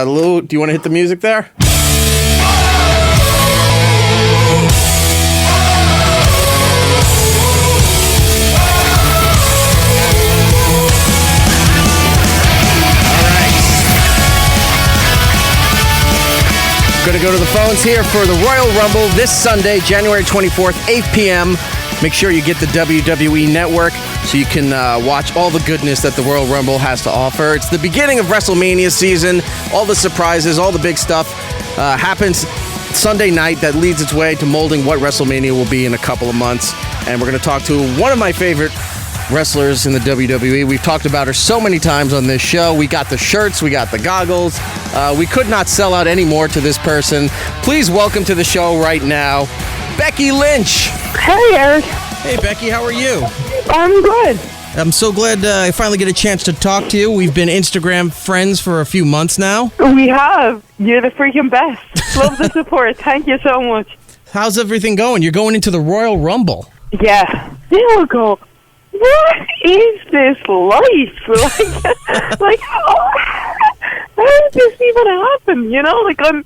Lou, do you want to hit the music there? Going to go to the phones here for the Royal Rumble this Sunday, January 24th, 8 p.m. Make sure you get the WWE Network so you can watch all the goodness that the Royal Rumble has to offer. It's the beginning of WrestleMania season. All the surprises, all the big stuff happens Sunday night that leads its way to molding what WrestleMania will be in a couple of months. And we're going to talk to one of my favorite wrestlers in the WWE. We've talked about her so many times on this show. We got the shirts, we got the goggles. We could not sell out any more to this person. Please welcome to the show right now, Becky Lynch. Hey, Erik. Hey, Becky, how are you? I'm good. I'm so glad I finally get a chance to talk to you. We've been Instagram friends for a few months now. We have. You're the freaking best. Love the support. Thank you so much. How's everything going? You're going into the Royal Rumble. Yeah. There we go. What is this life? How did this even happen? You know, like I'm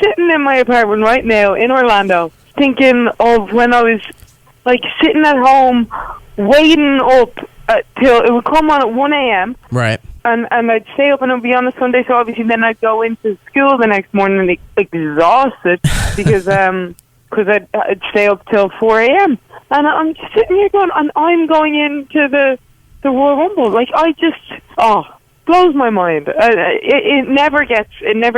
sitting in my apartment right now in Orlando, thinking of when I was like sitting at home, waiting up till it would come on at 1 a.m. Right. And I'd stay up and it would be on a Sunday, so obviously then I'd go into school the next morning exhausted because I'd stay up till 4 a.m. And I'm just sitting here going, and I'm going into the Royal Rumble. Like, blows my mind. It never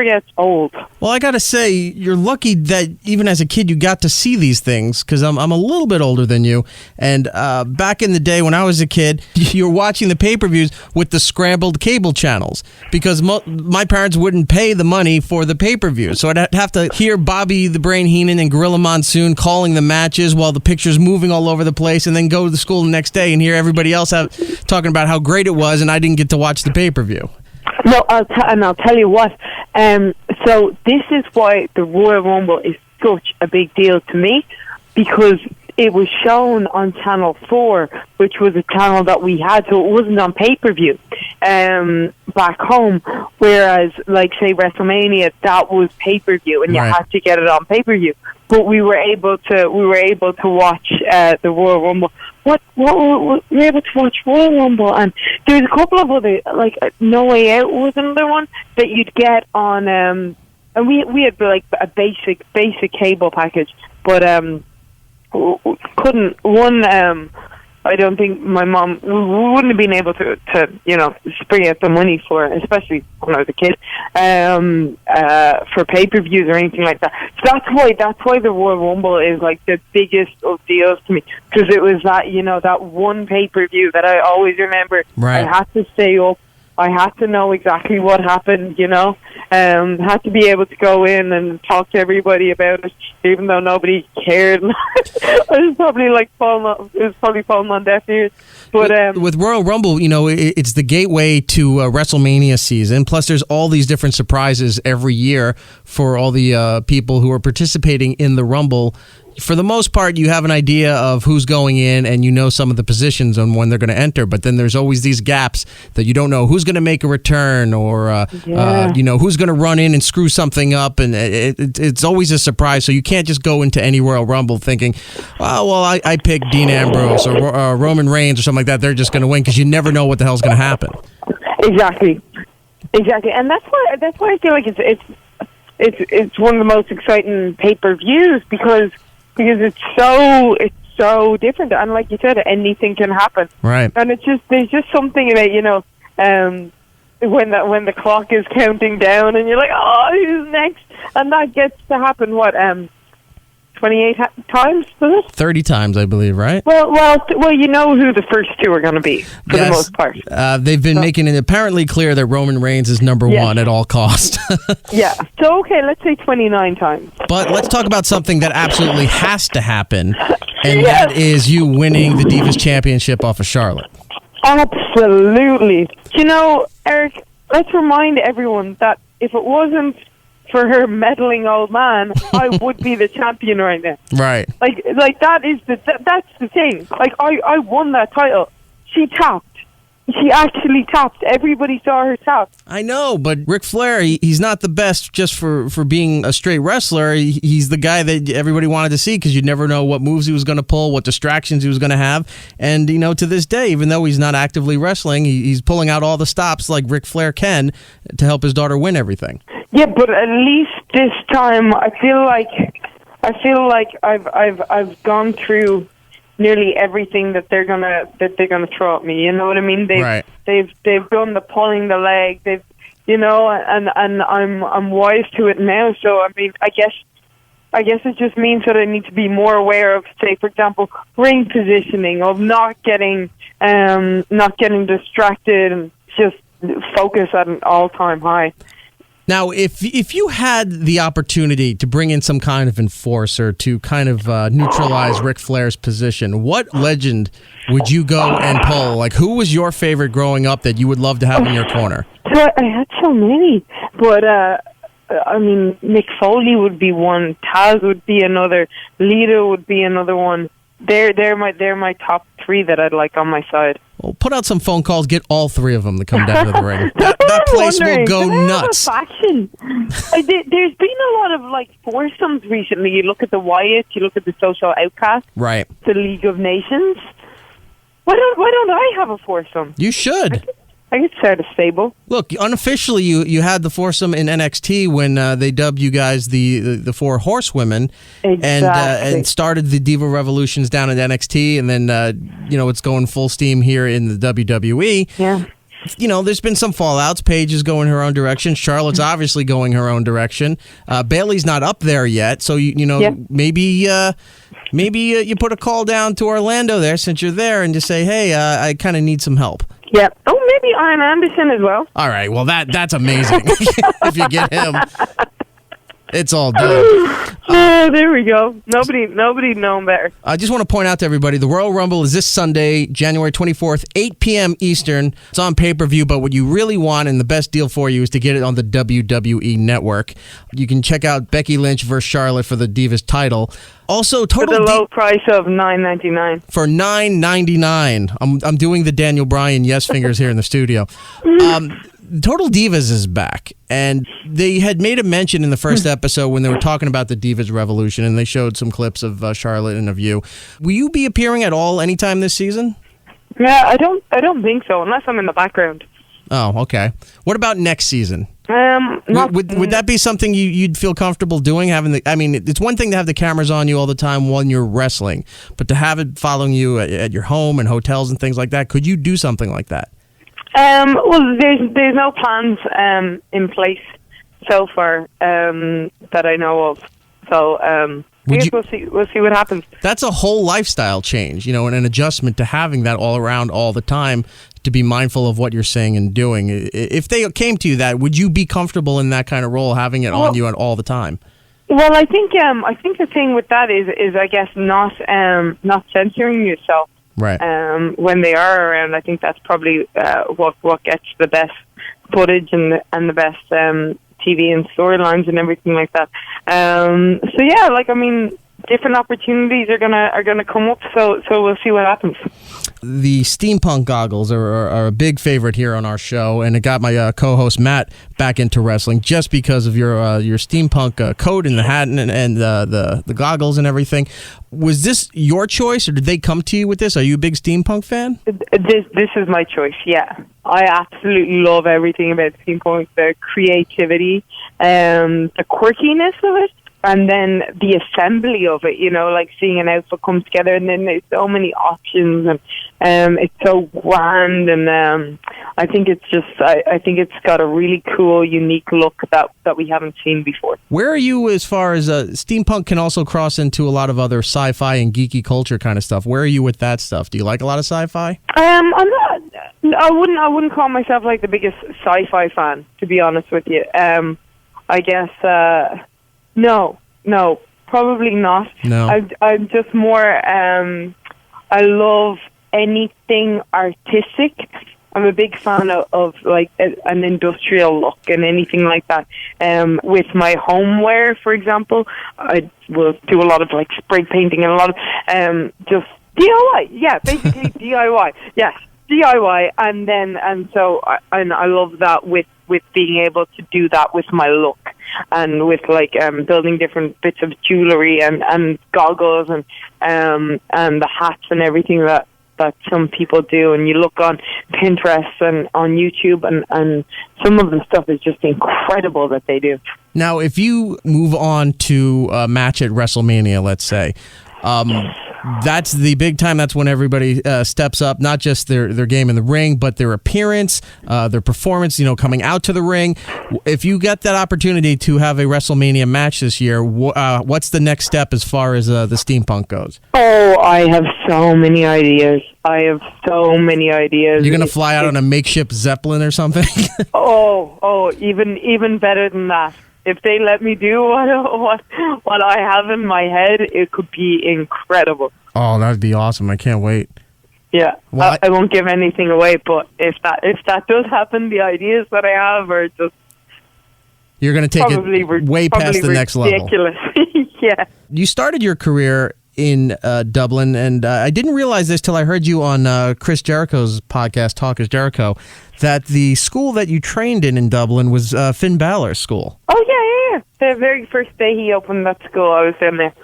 gets old. Well, I gotta say, you're lucky that even as a kid you got to see these things, because I'm a little bit older than you. And back in the day when I was a kid, you were watching the pay-per-views with the scrambled cable channels, because my parents wouldn't pay the money for the pay-per-view. So I'd have to hear Bobby the Brain Heenan and Gorilla Monsoon calling the matches while the picture's moving all over the place, and then go to the school the next day and hear everybody else talking about how great it was, and I didn't get to watch the pay-per-view. No, I'll tell you what. So this is why the Royal Rumble is such a big deal to me, because it was shown on Channel 4, which was a channel that we had, so it wasn't on pay-per-view back home, whereas, like, say, WrestleMania, that was pay-per-view, and you had to get it on pay-per-view. But we were able to watch the Royal Rumble. We were able to watch Royal Rumble, and there's a couple of other, like No Way Out was another one that you'd get on, and we had like a basic cable package, but couldn't one. I don't think my mom wouldn't have been able to spring out the money for, especially when I was a kid, for pay-per-views or anything like that. So that's why the Royal Rumble is like the biggest of deals to me, because it was that one pay-per-view that I always remember. Right. I had to stay up. I had to know exactly what happened, had to be able to go in and talk to everybody about it, even though nobody cared. It was probably falling on deaf ears. But with Royal Rumble, it's the gateway to WrestleMania season. Plus, there's all these different surprises every year for all the people who are participating in the Rumble. For the most part, you have an idea of who's going in, and you know some of the positions on when they're going to enter. But then there's always these gaps that you don't know who's going to make a return, or who's going to run in and screw something up, and it's always a surprise. So you can't just go into any Royal Rumble thinking, "Oh, well, I picked Dean Ambrose or Roman Reigns or something like that. They're just going to win," because you never know what the hell's going to happen. Exactly, and that's why I feel like it's one of the most exciting pay-per-views because it's so different, and like you said, anything can happen. Right. And there's just something about when the clock is counting down, and you're like, oh, who's next? And that gets to happen 28 times, does it? 30 times, I believe, right? Well, you know who the first two are going to be, for the most part. They've been making it apparently clear that Roman Reigns is number one at all costs. Yeah. So, okay, let's say 29 times. But let's talk about something that absolutely has to happen, and that is you winning the Divas Championship off of Charlotte. Absolutely. Erik, let's remind everyone that if it wasn't for her meddling old man, I would be the champion right now. Right. Like that's the thing. Like I won that title. She tapped. She actually tapped. Everybody saw her tap. I know, but Ric Flair, he's not the best just for being a straight wrestler. He's the guy that everybody wanted to see because you never know what moves he was going to pull, what distractions he was going to have. And, to this day, even though he's not actively wrestling, he's pulling out all the stops like Ric Flair can to help his daughter win everything. Yeah, but at least this time, I feel like I've gone through nearly everything that they're gonna throw at me. You know what I mean? They've done the pulling the leg. They've and I'm wise to it now. So I mean, I guess it just means that I need to be more aware of, say, for example, ring positioning, of not getting distracted, and just focus at an all-time high. Now, if you had the opportunity to bring in some kind of enforcer to kind of neutralize Ric Flair's position, what legend would you go and pull? Like, who was your favorite growing up that you would love to have in your corner? So I had so many, but I mean, Mick Foley would be one, Taz would be another, Lita would be another one. They're my top three that I'd like on my side. Well, put out some phone calls, get all three of them to come down to the ring. That place will go nuts. Faction. There's been a lot of foursomes recently. You look at the Wyatts, you look at the Social Outcasts, right? The League of Nations. Why don't I have a foursome? You should. I could start a stable. Look, unofficially, you had the foursome in NXT when they dubbed you guys the Four Horsewomen, exactly. and started the Diva Revolutions down at NXT, and then it's going full steam here in the WWE. Yeah. There's been some fallouts. Paige is going her own direction. Charlotte's obviously going her own direction. Bayley's not up there yet, so maybe you put a call down to Orlando there since you're there, and just say, hey, I kind of need some help. Yeah. Oh, maybe Ian Anderson as well. All right. Well, that's amazing. If you get him, it's all done. Oh, there we go. Nobody known better. I just want to point out to everybody, the Royal Rumble is this Sunday, January 24th, 8 p.m. Eastern. It's on pay-per-view, but what you really want and the best deal for you is to get it on the WWE Network. You can check out Becky Lynch versus Charlotte for the Divas title. Also, for the low price of $9.99. For $9.99. I'm doing the Daniel Bryan yes fingers here in the studio. Total Divas is back, and they had made a mention in the first episode when they were talking about the Divas Revolution, and they showed some clips of Charlotte and of you. Will you be appearing at all anytime this season? Yeah, I don't think so, unless I'm in the background. Oh, okay. What about next season? Would that be something you'd feel comfortable doing? It's one thing to have the cameras on you all the time when you're wrestling, but to have it following you at your home and hotels and things like that, could you do something like that? Well, there's no plans in place so far that I know of. So I guess we'll see what happens. That's a whole lifestyle change, and an adjustment to having that all around all the time, to be mindful of what you're saying and doing. If they came to you that, would you be comfortable in that kind of role, having it on you all the time? Well, I think the thing with that is I guess not censoring yourself. Right. When they are around, I think that's probably what gets the best footage and the best TV and storylines and everything like that. So yeah, different opportunities are gonna come up. So we'll see what happens. The Steampunk goggles are a big favorite here on our show, and it got my co-host Matt back into wrestling just because of your Steampunk coat and the hat and the goggles and everything. Was this your choice, or did they come to you with this? Are you a big Steampunk fan? This is my choice, yeah. I absolutely love everything about Steampunk, the creativity, the quirkiness of it, and then the assembly of it, like seeing an outfit come together, and then there's so many options, and it's so grand, and I think it's just, I think it's got a really cool, unique look that we haven't seen before. Where are you as far as Steampunk can also cross into a lot of other sci-fi and geeky culture kind of stuff? Where are you with that stuff? Do you like a lot of sci-fi? I'm not. I wouldn't call myself like the biggest sci-fi fan, to be honest with you. I guess no, probably not. No. I'm just more. I love anything artistic. I'm a big fan of like an industrial look and anything like that. With my homeware, for example, I will do a lot of like spray painting and a lot of just DIY. Yeah, basically DIY. Yes. DIY, and so I love that with being able to do that with my look, and with like building different bits of jewelry and goggles and the hats and everything that some people do. And you look on Pinterest and on YouTube, and some of the stuff is just incredible that they do. Now, if you move on to a match at WrestleMania, let's say, that's the big time. That's when everybody steps up, not just their game in the ring, but their appearance, their performance, coming out to the ring. If you get that opportunity to have a WrestleMania match this year, what's the next step as far as the Steampunk goes? Oh, I have so many ideas. You're going to fly out on a makeshift Zeppelin or something? even better than that. If they let me do what I have in my head, it could be incredible. Oh, that'd be awesome! I can't wait. Yeah, I won't give anything away, but if that does happen, the ideas that I have are just you're going to take it way past the next level. Ridiculous. Yeah. You started your career in Dublin, and I didn't realize this till I heard you on Chris Jericho's podcast, Talk is Jericho, that the school that you trained in Dublin was Finn Balor's school. Oh, yeah. The very first day he opened that school, I was in there.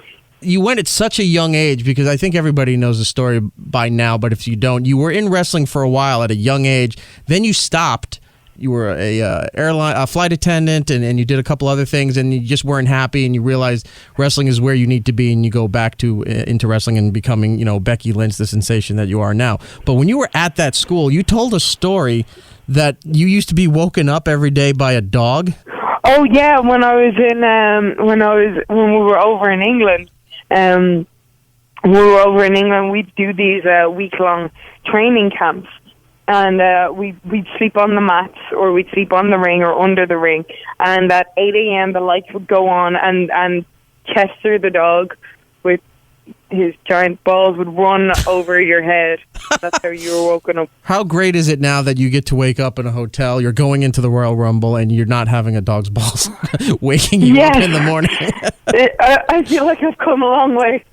You went at such a young age, because I think everybody knows the story by now, but if you don't, you were in wrestling for a while at a young age, then you stopped. You were a flight attendant, and you did a couple other things, and you just weren't happy, and you realized wrestling is where you need to be, and you go back into wrestling and becoming, Becky Lynch, the sensation that you are now. But when you were at that school, you told a story that you used to be woken up every day by a dog. Oh yeah, when we were over in England, we'd do these week-long training camps. And we'd sleep on the mats, or we'd sleep on the ring or under the ring. And at 8 a.m. the lights would go on, and Chester the dog with his giant balls would run over your head. That's how you were woken up. How great is it now that you get to wake up in a hotel, you're going into the Royal Rumble, and you're not having a dog's balls waking you up in the morning? I feel like I've come a long way.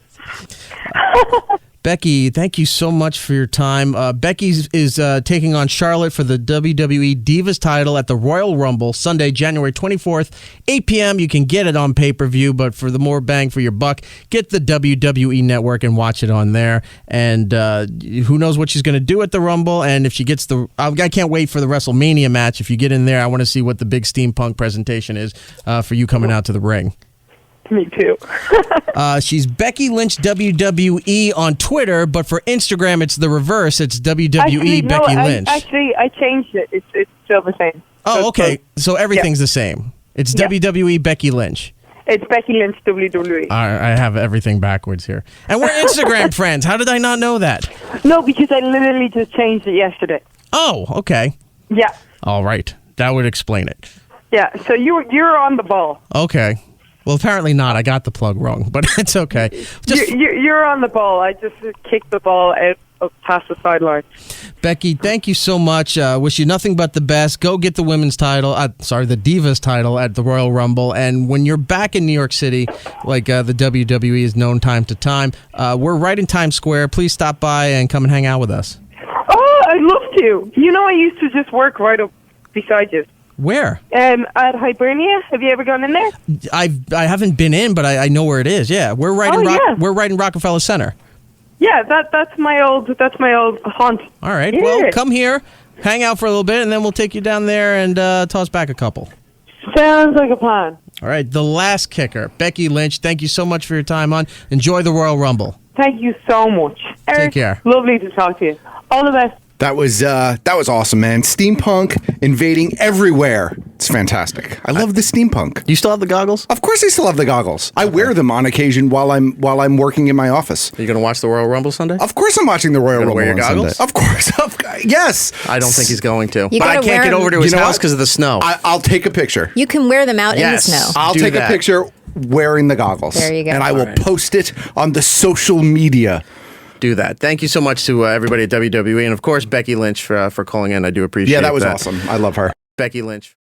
Becky, thank you so much for your time. Becky is taking on Charlotte for the WWE Divas title at the Royal Rumble Sunday, January 24th, 8 p.m. You can get it on pay-per-view, but for the more bang for your buck, get the WWE Network and watch it on there. And who knows what she's going to do at the Rumble, and if she gets I can't wait for the WrestleMania match. If you get in there, I want to see what the big Steampunk presentation is for you coming out to the ring. Me too. She's Becky Lynch WWE on Twitter, but for Instagram, it's the reverse. It's WWE Becky Lynch. I changed it. It's still the same. Oh, okay. So everything's the same. It's WWE Becky Lynch. It's Becky Lynch WWE. I have everything backwards here. And we're Instagram friends. How did I not know that? No, because I literally just changed it yesterday. Oh, okay. Yeah. All right. That would explain it. Yeah, so you're on the ball. Okay. Well, apparently not. I got the plug wrong, but it's okay. You're on the ball. I just kicked the ball out past the sideline. Becky, thank you so much. Wish you nothing but the best. Go get the women's title. The Divas title at the Royal Rumble. And when you're back in New York City, like the WWE is known time to time, we're right in Times Square. Please stop by and come and hang out with us. Oh, I'd love to. I used to just work right up beside you. Where? At Hibernia. Have you ever gone in there? I haven't been in, but I know where it is. Yeah, we're right we're right in Rockefeller Center. Yeah, that's my old haunt. All right. Yeah. Well, come here, hang out for a little bit, and then we'll take you down there and toss back a couple. Sounds like a plan. All right. The Lass Kicker, Becky Lynch. Thank you so much for your time on. Enjoy the Royal Rumble. Thank you so much, Erik. Take care. Lovely to talk to you. All the best. That was awesome, man. Steampunk invading everywhere. It's fantastic. I love the steampunk. You still have the goggles? Of course I still have the goggles. I wear them on occasion while I'm working in my office. Are you going to watch the Royal Rumble Sunday? Of course I'm watching the Royal Rumble wear your goggles? Sunday. Of course. Yes. I don't think he's going to. But I can't get over to his house because of the snow. I'll take a picture. You can wear them out in the snow. I'll take a picture wearing the goggles. There you go. And I will post it on the social media. Do that. Thank you so much to everybody at WWE, and of course Becky Lynch for calling in. I do appreciate it. Yeah, that was awesome. I love her. Becky Lynch.